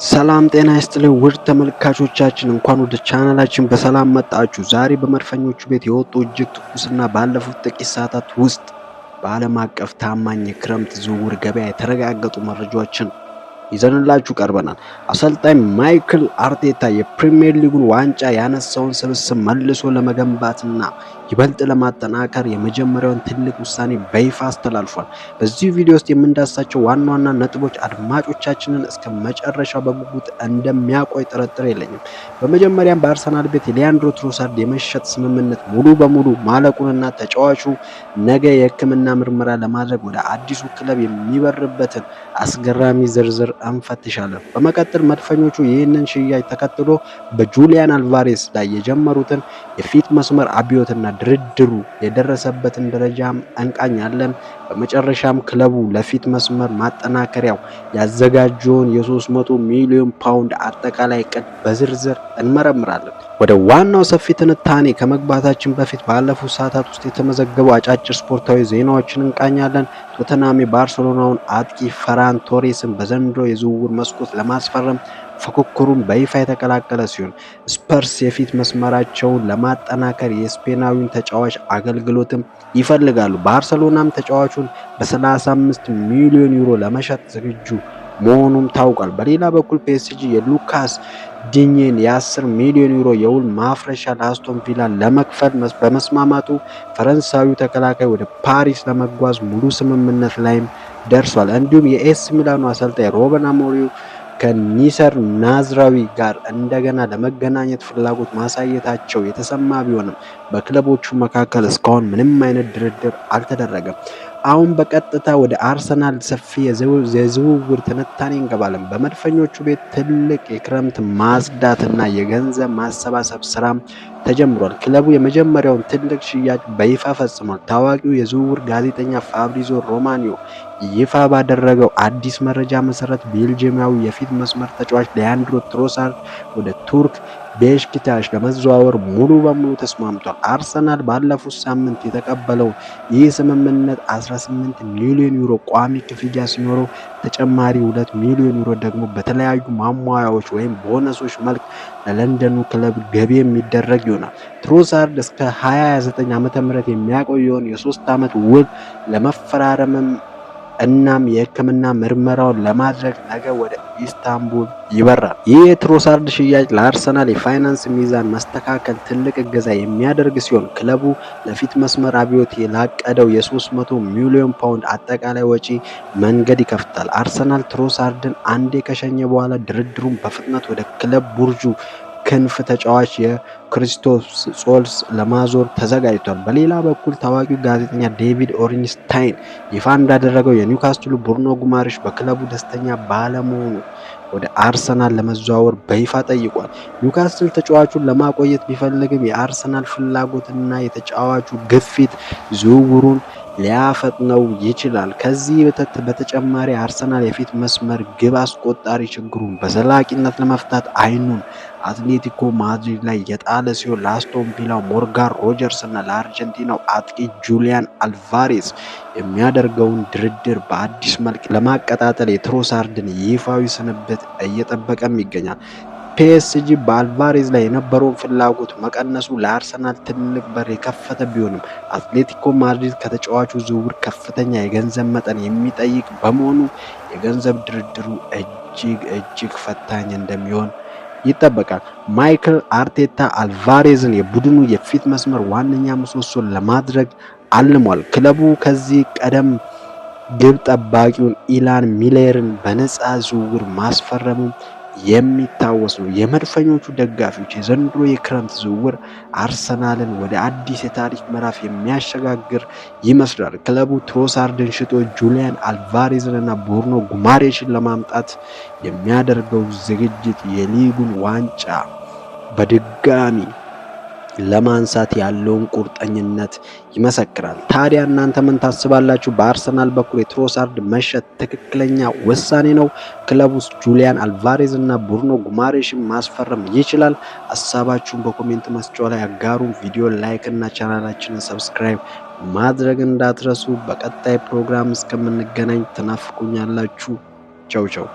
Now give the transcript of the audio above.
ሰላም ጤና ይስጥልኝ ውድ ተመልካቾቻችን እንኳን ወደ ቻናላችን በሰላም መጣችሁ። ዛሬ በመድፈኞቹ ቤት የወጡ እጅግ ትኩስና ባለፉት ጥቂት ሰዓታት ውስጥ በዓለም አቀፍ ታማኝ የክረምት ዝውውር ገበያ የተረጋገጡ መረጃዎችን ይዘንላችሁ ቀርበናል። አሰልጣኝ ማይክል አርቴታ የፕሪሚየር ሊጉን ዋንጫ ያነሳውን ስብስብ መልሶ ለመገንባትና ይበልጥ ለማጠናከር የመጀመሪያውን ትልቅ ውሳኔ በይፋ አስተላልፏል። በዚህ ቪዲዮ ውስጥ የምንዳስሳቸው ዋና ዋና ነጥቦች አድማጮቻችንን እስከ መጨረሻው በጉጉት እንደሚያቆይ ጥርጥር የለኝም። በመጀመሪያም በአርሰናል ቤት የሊያንድሮ ትሮሳርድ የመሸጥ ስምምነት ሙሉ በሙሉ ማለቁንና ተጫዋቹ ነገ የሕክምና ምርመራ ለማድረግ ወደ አዲሱ ክለብ የሚበርበትን አስገራሚ ዝርዝር እንፈትሻለን። በመቀጠል መድፈኞቹ ይህንን ሽያጭ ተከትሎ በጁሊያን አልቫሬስ ላይ የጀመሩትን የፊት መስመር አብዮትና ድርድሩ የደረሰበትን ደረጃም እንቃኛለን። በመጨረሻም ክለቡ ለፊት መስመር ማጠናከሪያው ያዘጋጀውን የ300 ሚሊዮን ፓውንድ አጠቃላይ ዕቅድ በዝርዝር እንመረምራለን። ወደ ዋናው ሰፊ ትንታኔ ከመግባታችን በፊት ባለፉት ሰዓታት ውስጥ የተመዘገቡ አጫጭር ስፖርታዊ ዜናዎችን እንቃኛለን። ቶተንሃም የባርሴሎናውን አጥቂ ፈራን ቶሬስን በዘንድሮ የዝውውር መስኮት ለማስፈረም ፉክክሩን በይፋ የተቀላቀለ ሲሆን ስፐርስ የፊት መስመራቸውን ለማጠናከር የስፔናዊውን ተጫዋች አገልግሎትም ይፈልጋሉ። ባርሴሎናም ተጫዋቹን በ35 ሚሊዮን ዩሮ ለመሸጥ ዝግጁ መሆኑም ታውቋል። በሌላ በኩል ፒኤስጂ የሉካስ ዲኝን የ10 ሚሊዮን ዩሮ የውል ማፍረሻ ለአስቶን ቪላ ለመክፈል በመስማማቱ ፈረንሳዊው ተከላካይ ወደ ፓሪስ ለመጓዝ ሙሉ ስምምነት ላይም ደርሷል። እንዲሁም የኤስ ሚላኑ አሰልጣኝ ሩበን አሞሪም ከኒሰር ናዝራዊ ጋር እንደገና ለመገናኘት ፍላጎት ማሳየታቸው የተሰማ ቢሆንም በክለቦቹ መካከል እስካሁን ምንም አይነት ድርድር አልተደረገም። አሁን በቀጥታ ወደ አርሰናል ሰፊ የዝውውር ትንታኔ እንገባለን። በመድፈኞቹ ቤት ትልቅ የክረምት ማጽዳትና የገንዘብ ማሰባሰብ ስራም ተጀምሯል። ክለቡ የመጀመሪያውን ትልቅ ሽያጭ በይፋ ፈጽሟል። ታዋቂው የዝውውር ጋዜጠኛ ፋብሪዞ ሮማኒዮ ይፋ ባደረገው አዲስ መረጃ መሰረት ቤልጂየማዊ የፊት መስመር ተጫዋች ሊያንድሮ ትሮሳርድ ወደ ቱርክ ቤሽክታሽ ለመዘዋወር ሙሉ በሙሉ ተስማምቷል። አርሰናል ባለፉት ሳምንት የተቀበለው ይህ ስምምነት 18 ሚሊዮን ዩሮ ቋሚ ክፍያ ሲኖረው ተጨማሪ 2 ሚሊዮን ዩሮ ደግሞ በተለያዩ ማሟያዎች ወይም ቦነሶች መልክ ለለንደኑ ክለብ ገቢ የሚደረግ ይሆናል። ትሮሳርድ እስከ 2029 ዓ.ም የሚያቆየውን የ3 ዓመት ውል ለመፈራረምም እናም የሕክምና ምርመራውን ለማድረግ ነገ ወደ ኢስታንቡል ይበራል። ይህ የትሮሳርድ ሽያጭ ለአርሰናል የፋይናንስ ሚዛን መስተካከል ትልቅ እገዛ የሚያደርግ ሲሆን ክለቡ ለፊት መስመር አብዮት ላቀደው የ300 ሚሊዮን ፓውንድ አጠቃላይ ወጪ መንገድ ይከፍታል። አርሰናል ትሮሳርድን አንዴ ከሸኘ በኋላ ድርድሩን በፍጥነት ወደ ክለብ ቡርጁ ክንፍ ተጫዋች የክሪስቶፍ ጾልስ ለማዞር ተዘጋጅቷል። በሌላ በኩል ታዋቂው ጋዜጠኛ ዴቪድ ኦርንስታይን ይፋ እንዳደረገው የኒውካስትሉ ብሩኖ ጉማሬሽ በክለቡ ደስተኛ ባለመሆኑ ወደ አርሰናል ለመዘዋወር በይፋ ጠይቋል። ኒውካስትል ተጫዋቹን ለማቆየት ቢፈልግም የአርሰናል ፍላጎትና የተጫዋቹ ግፊት ዝውውሩን ሊያፈጥነው ይችላል። ከዚህ በተጨማሪ አርሰናል የፊት መስመር ግብ አስቆጣሪ ችግሩን በዘላቂነት ለመፍታት አይኑን አትሌቲኮ ማድሪድ ላይ የጣለ ሲሆን ለአስቶን ቪላው ሞርጋን ሮጀርስ እና ለአርጀንቲናው አጥቂ ጁሊያን አልቫሬስ የሚያደርገውን ድርድር በአዲስ መልክ ለማቀጣጠል የትሮሳርድን ይፋዊ ስንብት እየጠበቀም ይገኛል። ፒኤስጂ በአልቫሬዝ ላይ የነበረውን ፍላጎት መቀነሱ ለአርሰናል ትልቅ በር የከፈተ ቢሆንም አትሌቲኮ ማድሪድ ከተጫዋቹ ዝውውር ከፍተኛ የገንዘብ መጠን የሚጠይቅ በመሆኑ የገንዘብ ድርድሩ እጅግ ፈታኝ እንደሚሆን ይጠበቃል። ማይክል አርቴታ አልቫሬዝን የቡድኑ የፊት መስመር ዋነኛ ምሰሶ ለማድረግ አልሟል። ክለቡ ከዚህ ቀደም ግብ ጠባቂውን ኢላን ሚለርን በነፃ ዝውውር ማስፈረሙ የሚታወስ ነው። የመድፈኞቹ ደጋፊዎች የዘንድሮ የክረምት ዝውውር አርሰናልን ወደ አዲስ የታሪክ ምዕራፍ የሚያሸጋግር ይመስላል። ክለቡ ትሮሳርድን ሽጦ ጁሊያን አልቫሬዝን እና ብሩኖ ጉማሬሽን ለማምጣት የሚያደርገው ዝግጅት የሊጉን ዋንጫ በድጋሚ ለማንሳት ያለውን ቁርጠኝነት ይመሰክራል። ታዲያ እናንተ ምን ታስባላችሁ? በአርሰናል በኩል የትሮሳርድ መሸጥ ትክክለኛ ውሳኔ ነው? ክለብ ውስጥ ጁሊያን አልቫሬዝ እና ብሩኖ ጉማሬሽን ማስፈረም ይችላል? ሀሳባችሁን በኮሜንት መስጫው ላይ አጋሩን። ቪዲዮ ላይክ እና ቻናላችንን ሰብስክራይብ ማድረግ እንዳትረሱ። በቀጣይ ፕሮግራም እስከምንገናኝ ትናፍቁኛላችሁ። ቻው ቻው።